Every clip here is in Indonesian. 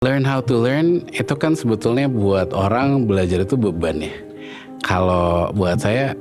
Learn how to learn itu kan sebetulnya buat orang belajar itu beban ya. Kalau buat saya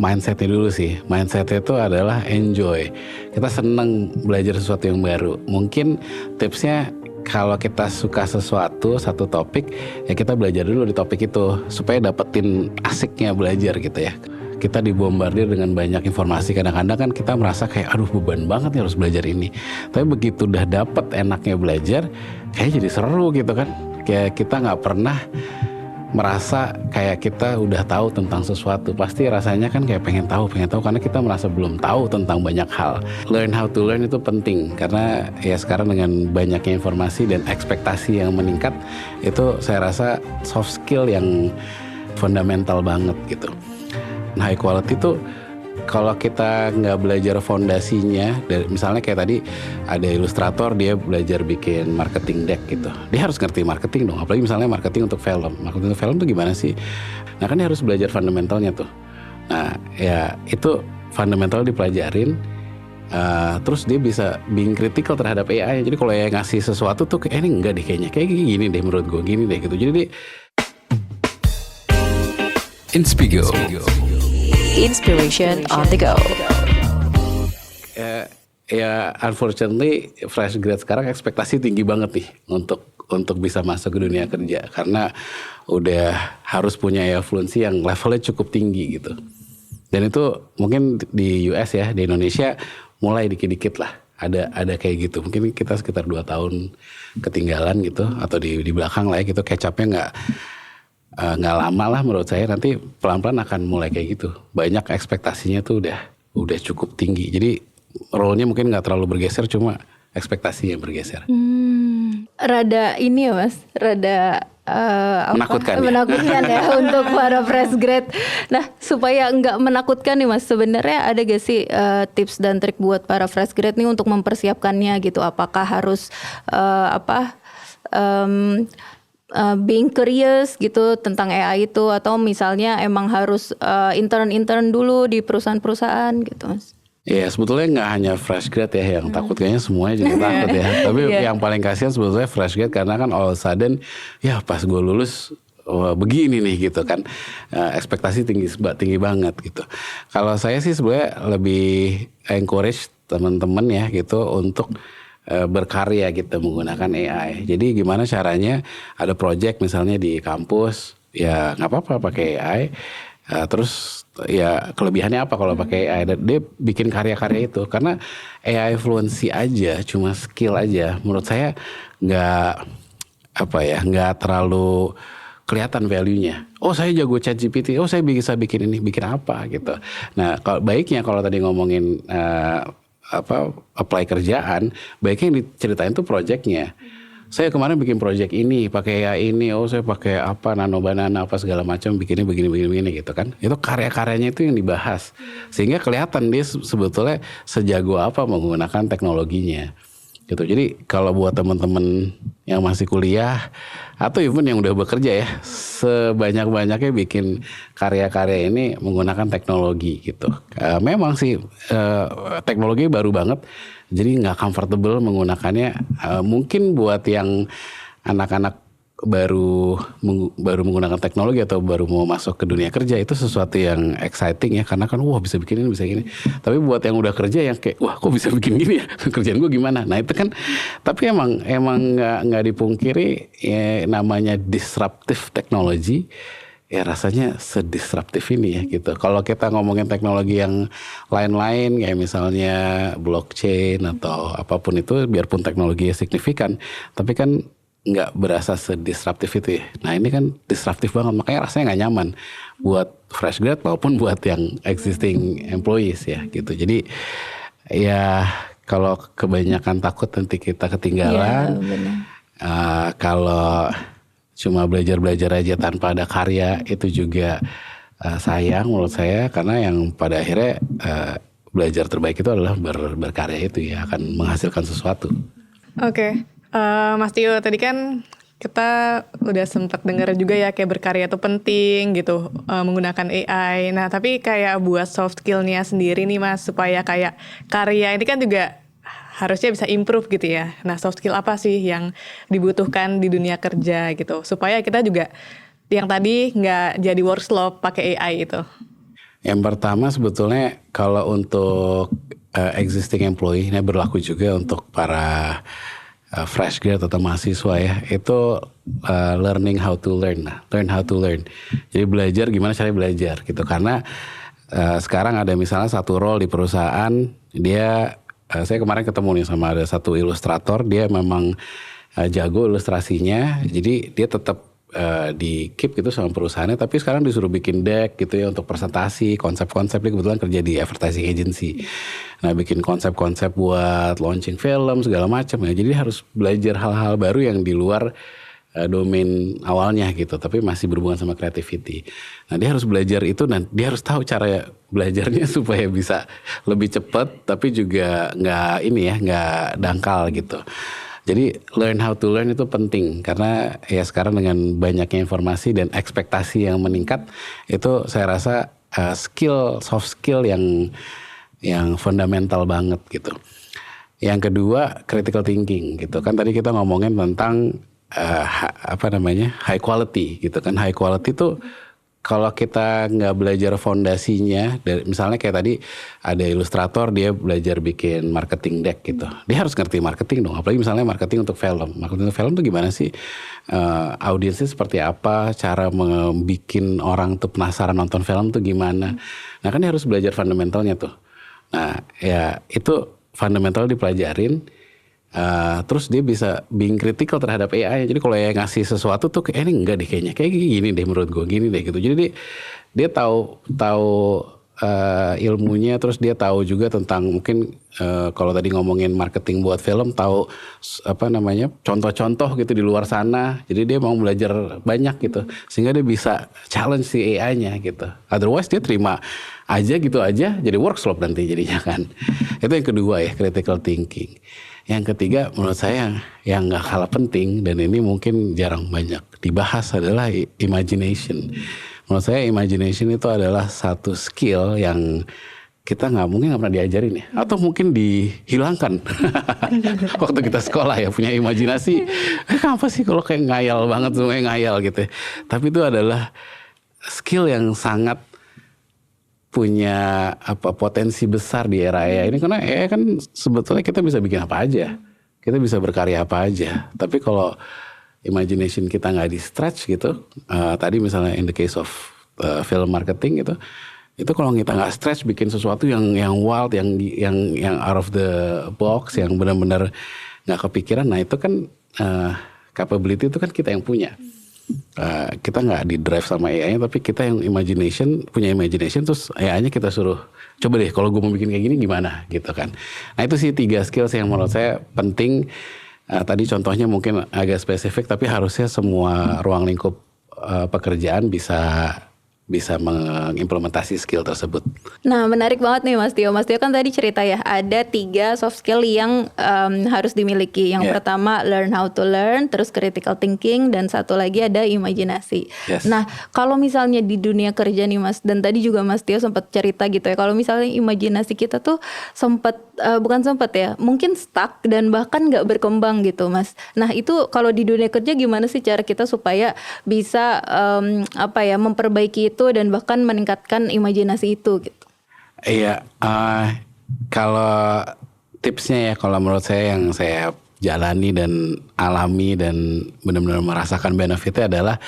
mindsetnya dulu sih. Mindsetnya itu adalah enjoy. Kita seneng belajar sesuatu yang baru. Mungkin tipsnya kalau kita suka satu topik, ya kita belajar dulu di topik itu supaya dapetin asiknya belajar gitu ya. Kita dibombardir dengan banyak informasi, kadang-kadang kan kita merasa kayak aduh beban banget nih harus belajar ini. Tapi begitu udah dapet enaknya belajar, kayak jadi seru gitu kan. Kayak kita nggak pernah merasa kayak kita udah tahu tentang sesuatu. Pasti rasanya kan kayak pengen tahu karena kita merasa belum tahu tentang banyak hal. Learn how to learn itu penting karena ya sekarang dengan banyaknya informasi dan ekspektasi yang meningkat, itu saya rasa soft skill yang fundamental banget gitu. Nah, high quality itu kalau kita nggak belajar fondasinya, misalnya kayak tadi ada ilustrator, dia belajar bikin marketing deck gitu, dia harus ngerti marketing dong, apalagi misalnya marketing untuk film tuh gimana sih. Nah kan dia harus belajar fundamentalnya tuh. Nah ya itu fundamental dipelajarin, terus dia bisa being critical terhadap AI. Jadi kalau AI ngasih sesuatu tuh ini enggak deh kayaknya, kayak gini deh menurut gue, gini deh gitu. Jadi Inspigo. Inspiration on the go. Ya unfortunately fresh grad sekarang ekspektasi tinggi banget nih untuk bisa masuk ke dunia kerja karena udah harus punya ya fluency yang levelnya cukup tinggi gitu. Dan itu mungkin di US ya, di Indonesia mulai dikit-dikit lah ada kayak gitu. Mungkin kita sekitar 2 tahun ketinggalan gitu atau di belakang lah ya gitu, catch up-nya nggak lama lah menurut saya. Nanti pelan-pelan akan mulai kayak gitu. Banyak ekspektasinya tuh udah cukup tinggi. Jadi role-nya mungkin nggak terlalu bergeser, cuma ekspektasi yang bergeser. Rada ini ya Mas, rada menakutkan ya untuk para fresh grad. Nah supaya nggak menakutkan nih Mas, sebenarnya ada gak sih tips dan trik buat para fresh grad nih untuk mempersiapkannya gitu? Apakah harus being curious gitu tentang AI itu, atau misalnya emang harus intern dulu di perusahaan-perusahaan gitu Mas? Ya sebetulnya nggak hanya fresh grad ya yang takut, kayaknya semuanya juga takut ya. Tapi yang paling kasihan sebetulnya fresh grad karena kan all of a sudden ya pas gue lulus begini nih gitu kan, ekspektasi tinggi banget gitu. Kalau saya sih sebenarnya lebih encourage teman-teman ya gitu untuk berkarya gitu menggunakan AI. Jadi gimana caranya, ada project misalnya di kampus, ya nggak apa-apa pakai AI. Terus ya kelebihannya apa kalau pakai AI? Dia bikin karya-karya itu, karena AI fluency aja, cuma skill aja, menurut saya nggak terlalu kelihatan value-nya. Oh saya jago ChatGPT, oh saya bisa bikin ini, bikin apa gitu. Nah baiknya kalau tadi ngomongin apply kerjaan, baiknya yang diceritain tuh projectnya. Saya kemarin bikin project ini pakai AI ini, saya pakai nano banana segala macam, bikinnya begini gitu kan. Itu karya-karyanya itu yang dibahas, sehingga kelihatan dia sebetulnya sejago apa menggunakan teknologinya gitu. Jadi kalau buat teman-teman yang masih kuliah atau even yang udah bekerja ya, sebanyak-banyaknya bikin karya-karya ini menggunakan teknologi gitu. Memang sih teknologi baru banget, jadi nggak comfortable menggunakannya. Mungkin buat yang anak-anak baru menggunakan teknologi atau baru mau masuk ke dunia kerja, itu sesuatu yang exciting ya, karena kan bisa bikin ini, bisa gini. Tapi buat yang udah kerja yang kayak kok bisa bikin gini ya, kerjaan gue gimana? Nah itu kan, tapi emang nggak dipungkiri ya, namanya disruptive technology. Ya rasanya sedisruptif ini ya gitu. Kalau kita ngomongin teknologi yang lain-lain kayak misalnya blockchain atau apapun itu, biarpun teknologinya signifikan, tapi kan nggak berasa sedisruptif itu ya. Nah ini kan disruptif banget, makanya rasanya nggak nyaman buat fresh grad maupun buat yang existing employees ya gitu. Jadi ya kalau kebanyakan takut nanti kita ketinggalan. Kalau cuma belajar aja tanpa ada karya, itu juga sayang menurut saya, karena yang pada akhirnya belajar terbaik itu adalah berkarya itu ya, akan menghasilkan sesuatu. Oke. Mas Tio, tadi kan kita udah sempat dengar juga ya kayak berkarya itu penting gitu, menggunakan AI. Nah tapi kayak buat soft skillnya sendiri nih Mas, supaya kayak karya ini kan juga harusnya bisa improve gitu ya. Nah, soft skill apa sih yang dibutuhkan di dunia kerja gitu, supaya kita juga yang tadi nggak jadi work slow pakai AI itu. Yang pertama sebetulnya kalau untuk existing employee, ini berlaku juga untuk para fresh grad atau mahasiswa ya, itu learn how to learn. Jadi belajar gimana cara belajar gitu, karena sekarang ada misalnya satu role di perusahaan, dia saya kemarin ketemu nih sama ada satu ilustrator, dia memang jago ilustrasinya, jadi dia tetap di keep gitu sama perusahaannya, tapi sekarang disuruh bikin deck gitu ya untuk presentasi, konsep-konsep. Dia kebetulan kerja di advertising agency. Nah, bikin konsep-konsep buat launching film segala macam ya. Jadi harus belajar hal-hal baru yang di luar domain awalnya gitu, tapi masih berhubungan sama creativity. Nah, dia harus belajar itu dan dia harus tahu cara belajarnya supaya bisa lebih cepat, tapi juga nggak dangkal gitu. Jadi learn how to learn itu penting, karena ya sekarang dengan banyaknya informasi dan ekspektasi yang meningkat, itu saya rasa soft skill yang fundamental banget gitu. Yang kedua critical thinking gitu kan, tadi kita ngomongin tentang high quality gitu kan. High quality tuh kalau kita nggak belajar fondasinya, misalnya kayak tadi ada ilustrator, dia belajar bikin marketing deck gitu, dia harus ngerti marketing dong. Apalagi misalnya marketing untuk film. Marketing untuk film tuh gimana sih? Audiensnya seperti apa? Cara membikin orang tuh penasaran nonton film tuh gimana? Nah kan dia harus belajar fundamentalnya tuh. Nah ya itu fundamental dipelajarin. Terus dia bisa being critical terhadap AI. Jadi kalau AI ngasih sesuatu tuh ini enggak deh kayaknya, kayak gini deh menurut gue, gini deh gitu. Jadi dia tahu ilmunya, terus dia tahu juga tentang mungkin kalau tadi ngomongin marketing buat film, tahu contoh-contoh gitu di luar sana. Jadi dia mau belajar banyak gitu, sehingga dia bisa challenge si AI-nya gitu. Otherwise dia terima aja gitu aja, jadi workshop nanti jadinya kan. Itu yang kedua ya, critical thinking. Yang ketiga menurut saya yang gak kalah penting, dan ini mungkin jarang banyak dibahas, adalah imagination. Menurut saya imagination itu adalah satu skill yang kita nggak pernah diajarin ya, atau mungkin dihilangkan waktu kita sekolah ya, punya imajinasi. Apa sih kalau kayak ngayal banget, semuanya ngayal gitu ya. Tapi itu adalah skill yang sangat punya potensi besar di era AI ini, karena AI kan sebetulnya kita bisa bikin apa aja, kita bisa berkarya apa aja. Tapi kalau imagination kita nggak di stretch gitu, tadi misalnya in the case of film marketing gitu, itu kalau kita nggak stretch bikin sesuatu yang wild, yang out of the box, yang benar-benar nggak kepikiran, nah itu kan capability itu kan kita yang punya. Kita nggak di drive sama AI-nya, tapi kita yang punya imagination, terus AI-nya kita suruh coba deh kalau gue mau bikin kayak gini gimana gitu kan. Nah itu sih 3 skills yang menurut saya penting. Tadi contohnya mungkin agak spesifik, tapi harusnya semua ruang lingkup pekerjaan bisa mengimplementasi skill tersebut. Nah menarik banget nih Mas Tio. Mas Tio kan tadi cerita ya, ada 3 soft skill yang harus dimiliki. Yang pertama learn how to learn, terus critical thinking, dan satu lagi ada imajinasi. Yes. Nah kalau misalnya di dunia kerja nih Mas, dan tadi juga Mas Tio sempat cerita gitu ya, kalau misalnya imajinasi kita tuh mungkin stuck dan bahkan nggak berkembang gitu Mas. Nah itu kalau di dunia kerja gimana sih cara kita supaya bisa memperbaiki itu dan bahkan meningkatkan imajinasi itu gitu? Iya, kalau tipsnya ya, kalau menurut saya yang saya jalani dan alami dan benar-benar merasakan benefitnya adalah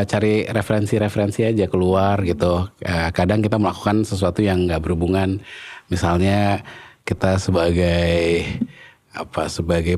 cari referensi aja keluar gitu. Kadang kita melakukan sesuatu yang nggak berhubungan, misalnya kita sebagai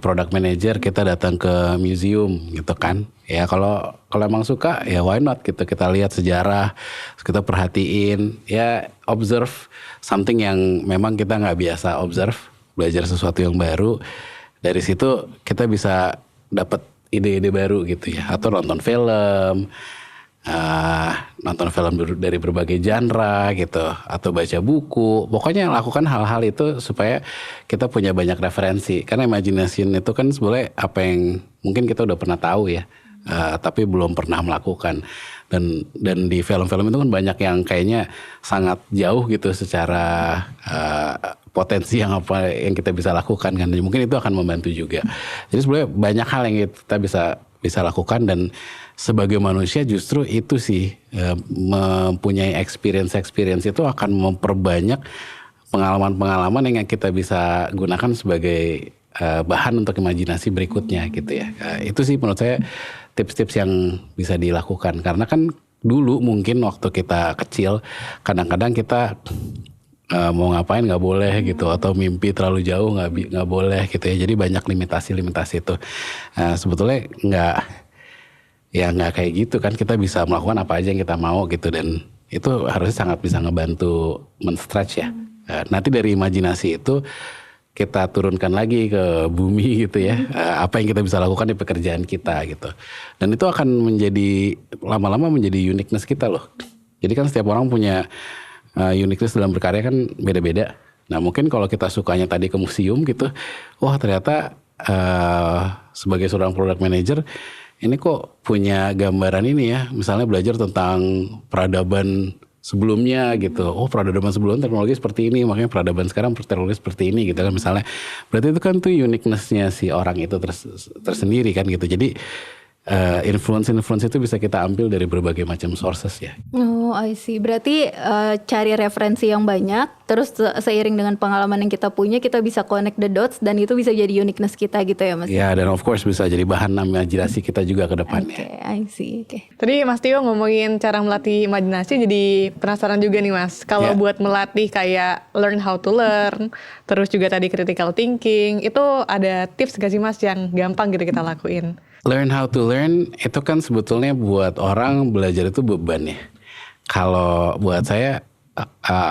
product manager, kita datang ke museum gitu kan. Ya kalau emang suka ya why not gitu, kita lihat sejarah, kita perhatiin, ya observe something yang memang kita nggak biasa observe, belajar sesuatu yang baru. Dari situ kita bisa dapat ide-ide baru gitu ya, atau nonton film dari berbagai genre gitu, atau baca buku. Pokoknya lakukan hal-hal itu supaya kita punya banyak referensi, karena imagination itu kan sebenarnya apa yang mungkin kita udah pernah tahu ya, tapi belum pernah melakukan. Dan di film-film itu kan banyak yang kayaknya sangat jauh gitu secara potensi yang apa yang kita bisa lakukan kan. Dan mungkin itu akan membantu juga. Jadi sebenarnya banyak hal yang kita bisa lakukan, dan sebagai manusia justru itu sih mempunyai experience itu akan memperbanyak pengalaman-pengalaman yang kita bisa gunakan sebagai bahan untuk imajinasi berikutnya gitu ya. Itu sih menurut saya tips-tips yang bisa dilakukan, karena kan dulu mungkin waktu kita kecil kadang-kadang kita mau ngapain nggak boleh gitu, atau mimpi terlalu jauh nggak boleh gitu ya. Jadi banyak limitasi itu. Sebetulnya nggak kayak gitu kan, kita bisa melakukan apa aja yang kita mau gitu, dan itu harusnya sangat bisa ngebantu men-stretch ya. Nanti dari imajinasi itu kita turunkan lagi ke bumi gitu ya, apa yang kita bisa lakukan di pekerjaan kita gitu. Dan itu akan lama-lama menjadi uniqueness kita loh. Jadi kan setiap orang punya uniqueness dalam berkarya kan beda-beda. Nah mungkin kalau kita sukanya tadi ke museum gitu, wah ternyata sebagai seorang product manager ini kok punya gambaran ini ya, misalnya belajar tentang peradaban sebelumnya gitu. Oh peradaban sebelumnya teknologi seperti ini, makanya peradaban sekarang teknologi seperti ini gitu kan misalnya. Berarti itu kan tuh uniqueness-nya si orang itu tersendiri kan gitu. Jadi influence itu bisa kita ambil dari berbagai macam sources ya. Oh, I see. Berarti cari referensi yang banyak, terus seiring dengan pengalaman yang kita punya, kita bisa connect the dots, dan itu bisa jadi uniqueness kita gitu ya Mas? Ya, dan of course bisa jadi bahan imajinasi kita juga ke depannya. Oke, I see. Oke. Tadi Mas Tio ngomongin cara melatih imajinasi, jadi penasaran juga nih Mas. Kalau buat melatih kayak learn how to learn, terus juga tadi critical thinking, itu ada tips gak sih Mas yang gampang gitu kita lakuin? Learn how to learn itu kan sebetulnya buat orang belajar itu beban ya. Kalau buat saya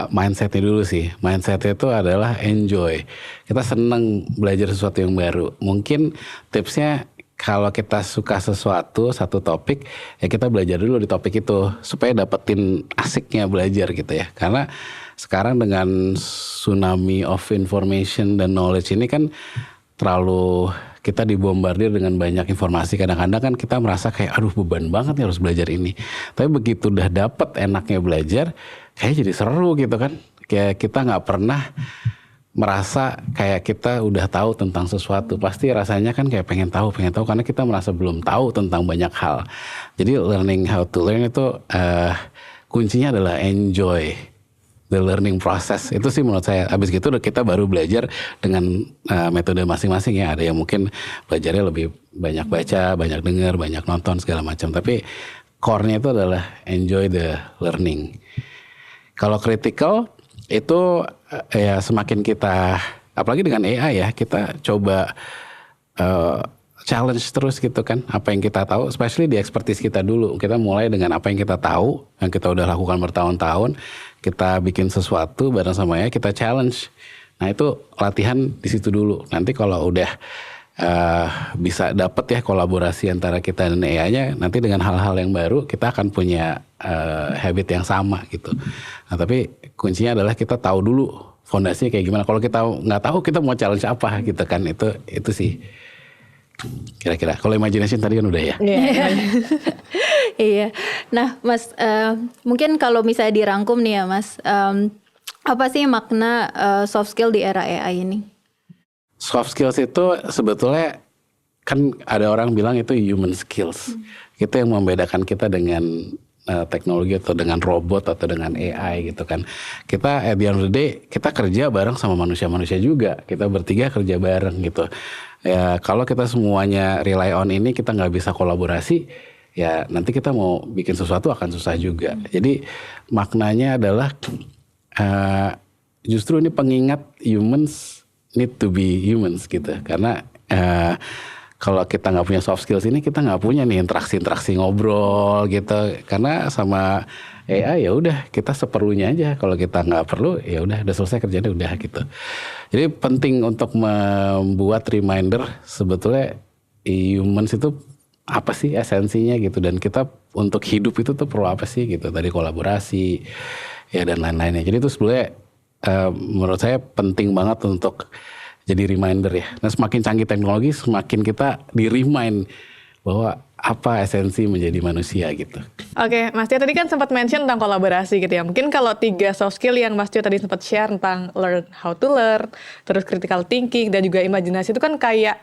mindsetnya dulu sih. Mindsetnya itu adalah enjoy. Kita seneng belajar sesuatu yang baru. Mungkin tipsnya kalau kita suka satu topik, ya kita belajar dulu di topik itu supaya dapetin asiknya belajar gitu ya. Karena sekarang dengan tsunami of information dan knowledge ini kan terlalu kita dibombardir dengan banyak informasi. Kadang-kadang kan kita merasa kayak aduh beban banget nih harus belajar ini. Tapi begitu udah dapet enaknya belajar, kayak jadi seru gitu kan. Kayak kita nggak pernah merasa kayak kita udah tahu tentang sesuatu. Pasti rasanya kan kayak pengen tahu karena kita merasa belum tahu tentang banyak hal. Jadi learning how to learn itu kuncinya adalah enjoy the learning process. Itu sih menurut saya. Habis gitu kita baru belajar dengan metode masing-masing ya. Ada yang mungkin belajarnya lebih banyak baca, banyak dengar, banyak nonton segala macam. Tapi core-nya itu adalah enjoy the learning. Kalau critical itu ya semakin kita, apalagi dengan AI ya, kita coba challenge terus gitu kan, apa yang kita tahu, especially di expertise kita dulu. Kita mulai dengan apa yang kita tahu, yang kita udah lakukan bertahun-tahun, kita bikin sesuatu bareng sama AI, kita challenge. Nah itu latihan di situ dulu. Nanti kalau udah bisa dapet ya kolaborasi antara kita dan AI-nya, nanti dengan hal-hal yang baru kita akan punya habit yang sama gitu. Nah tapi kuncinya adalah kita tahu dulu fondasinya kayak gimana. Kalau kita nggak tahu, kita mau challenge apa gitu kan, itu sih. Kira-kira kalau imagination tadi kan udah ya. Iya. Nah Mas, mungkin kalau misalnya dirangkum nih ya Mas, apa sih makna soft skill di era AI ini? Soft skills itu sebetulnya kan ada orang bilang itu human skills. Itu yang membedakan kita dengan teknologi atau dengan robot atau dengan AI gitu kan. Kita at the end of the day kita kerja bareng sama manusia-manusia juga. Kita bertiga kerja bareng gitu. Ya kalau kita semuanya rely on ini, kita nggak bisa kolaborasi, ya nanti kita mau bikin sesuatu akan susah juga. Jadi maknanya adalah justru ini pengingat humans need to be humans gitu. Karena kalau kita nggak punya soft skills ini, kita nggak punya nih interaksi ngobrol gitu. Karena sama AI ya udah kita seperlunya aja. Kalau kita nggak perlu ya udah selesai kerjanya udah gitu. Jadi penting untuk membuat reminder sebetulnya humans itu apa sih esensinya gitu, dan kita untuk hidup itu tuh perlu apa sih gitu. Tadi kolaborasi ya dan lain-lainnya. Jadi itu sebenarnya menurut saya penting banget untuk jadi reminder ya. Nah semakin canggih teknologi, semakin kita di remind bahwa apa esensi menjadi manusia gitu. Oke, Mas Tio tadi kan sempat mention tentang kolaborasi gitu ya. Mungkin kalau 3 soft skill yang Mas Tio tadi sempat share tentang learn how to learn, terus critical thinking, dan juga imajinasi itu kan kayak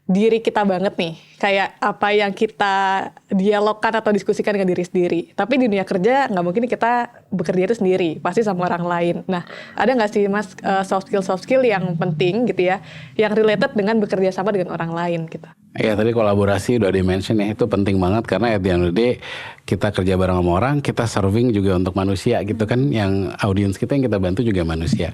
diri kita banget nih. Kayak apa yang kita dialogkan atau diskusikan dengan diri sendiri. Tapi di dunia kerja nggak mungkin kita bekerja itu sendiri, pasti sama orang lain. Nah, ada nggak sih Mas soft skill yang penting gitu ya, yang related dengan bekerja sama dengan orang lain gitu? Ya tadi kolaborasi udah di-mention ya, itu penting banget karena at the end of the day kita kerja bareng sama orang, kita serving juga untuk manusia gitu kan, yang audiens kita yang kita bantu juga manusia.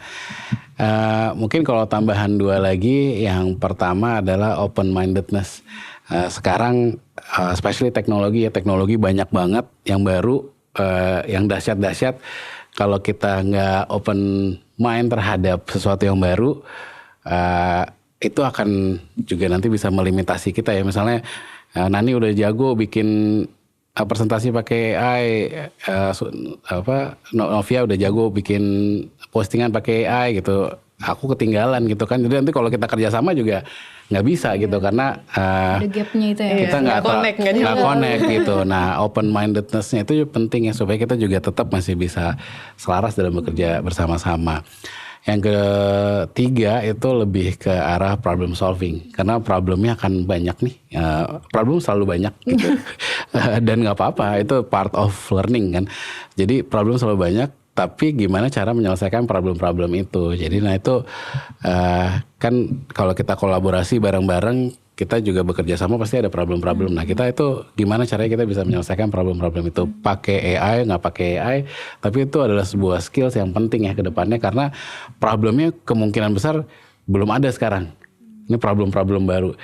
Mungkin kalau tambahan 2 lagi, yang pertama adalah open-mindedness. Sekarang especially teknologi banyak banget yang baru, yang dahsyat-dahsyat. Kalau kita nggak open mind terhadap sesuatu yang baru, itu akan juga nanti bisa melimitasi kita ya. Misalnya Nani udah jago bikin presentasi pakai AI, Novia udah jago bikin postingan pakai AI gitu. Aku ketinggalan gitu kan. Jadi nanti kalau kita kerja sama juga nggak bisa gitu karena Ada gapnya itu ya. kita nggak connect Iya. gitu. Nah, open mindedness-nya itu penting ya supaya kita juga tetap masih bisa selaras dalam bekerja bersama-sama. Yang ketiga itu lebih ke arah problem solving karena problemnya akan banyak nih, problem selalu banyak gitu. Dan nggak apa-apa, itu part of learning kan. Jadi problem selalu banyak, tapi gimana cara menyelesaikan problem-problem itu. Jadi nah itu kan kalau kita kolaborasi bareng-bareng, kita juga bekerja sama pasti ada problem-problem. Nah kita itu gimana caranya kita bisa menyelesaikan problem-problem itu. Pakai AI, nggak pakai AI. Tapi itu adalah sebuah skills yang penting ya ke depannya. Karena problemnya kemungkinan besar belum ada sekarang. Ini problem-problem baru.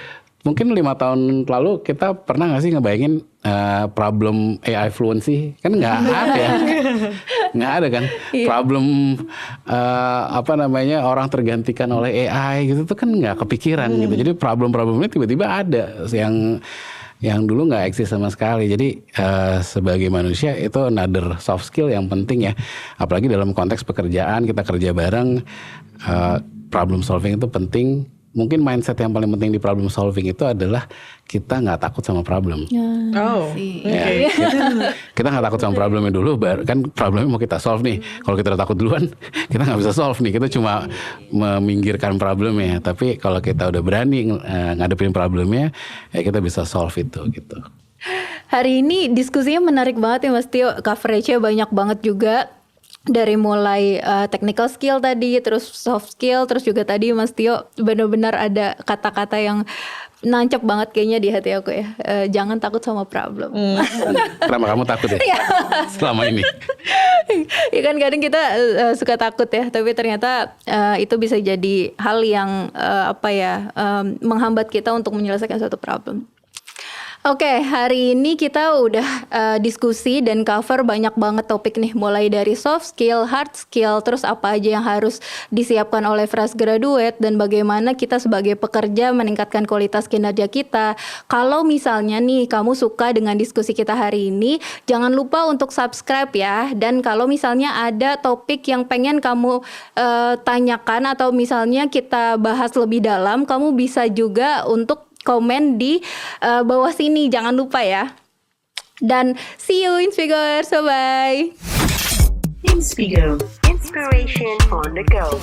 Mungkin 5 tahun lalu kita pernah nggak sih ngebayangin problem AI fluency? Kan nggak ada ya. Nggak ada kan. Problem orang tergantikan oleh AI gitu tuh kan nggak kepikiran gitu. Jadi problem-problemnya tiba-tiba ada yang dulu nggak eksis sama sekali. Jadi sebagai manusia itu another soft skill yang penting ya. Apalagi dalam konteks pekerjaan, kita kerja bareng, problem solving itu penting. Mungkin mindset yang paling penting di problem solving itu adalah kita nggak takut sama problem. Ya, kita nggak takut sama problemnya dulu, kan problemnya mau kita solve nih. Kalau kita udah takut duluan, kita nggak bisa solve nih. Kita cuma meminggirkan problemnya. Tapi kalau kita udah berani ngadepin problemnya, ya kita bisa solve itu gitu. Hari ini diskusinya menarik banget ya Mas Tio, coveragenya banyak banget juga. Dari mulai technical skill tadi, terus soft skill, terus juga tadi Mas Tio benar-benar ada kata-kata yang nancep banget kayaknya di hati aku ya. Jangan takut sama problem. Kenapa kamu takut ya? Selama ini. Ya kan kadang kita suka takut ya, tapi ternyata itu bisa jadi hal yang menghambat kita untuk menyelesaikan suatu problem. Oke, hari ini kita udah diskusi dan cover banyak banget topik nih, mulai dari soft skill, hard skill, terus apa aja yang harus disiapkan oleh fresh graduate dan bagaimana kita sebagai pekerja meningkatkan kualitas kinerja kita. Kalau misalnya nih kamu suka dengan diskusi kita hari ini, jangan lupa untuk subscribe ya. Dan kalau misalnya ada topik yang pengen kamu tanyakan atau misalnya kita bahas lebih dalam, kamu bisa juga untuk komen di bawah sini, jangan lupa ya. Dan see you Inspigers, bye-bye. Inspigo, inspiration on the go.